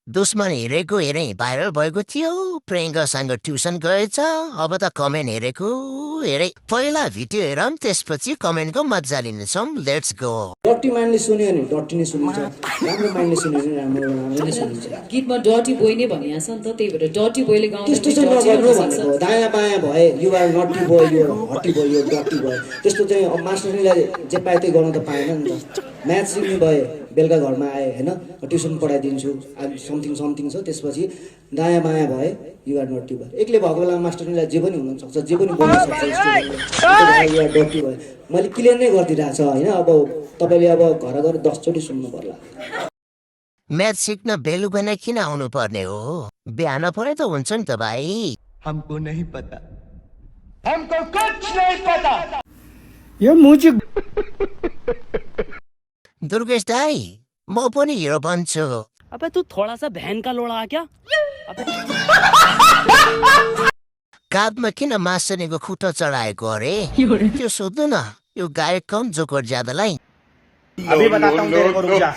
दुश्मन हेरेको हेरे भाइरल भएको थियो प्रियङ्कासँग ट्युसन गएछ अब त कमेन्ट हेरेको हेरे पहिला भिडियो हेरौँ त्यसपछि कमेन्टको मजा लिनेछौँ लेट्स गो डटी माइन्डले सुन्यो भने डटी नै सुनिन्छ राम्रो माइन्डले सुन्यो भने राम्रो नै सुनिन्छ गीतमा डटी बोय नै भनिया छ नि त त्यही भएर डटी बोयले गाउँदा त्यस्तो चाहिँ नगर्नु भनेको दायाँ बायाँ भए यु आर नटी बोय यो हटी बोय यो डटी बोय त्यस्तो चाहिँ अब मास्टरनीलाई जे पाए त्यही गर्न त पाएन नि त म्याथ सिक्ने भए बेलुका घरमा आए होइन ट्युसन पढाइदिन्छु समथिङ छ त्यसपछि दायाँ बायाँ भए यु आर नटी बोय एक्लै भएको बेलामा मास्टरनीलाई जे पनि हुनसक्छ जे पनि बोल्न सक्छ स्टुडेन्टले यु आर डटी बोय मैले क्लियर नै गरिदिरहेको छ होइन अब तपाईँले अब घर गएर 10 चोटि सुन्नु पर्ला म्याथ सिक्न बेलुका नै किन आउनु पर्ने हो बिहान परे त हुन्छ नि त भाइ हमको नहीं पता यो मुजी दुर्गेश दाई म पनि हिरो बन्छु अबे तू थोड़ा सा बहन का लोड़ा क्या अबे काँधमा किन मासनीको खुट्टा चढाएको अरे त्यो सोध्नु न यो गायक कम जोकर ज्यादालाई अभी बताता हूँ तेरे को रुक जा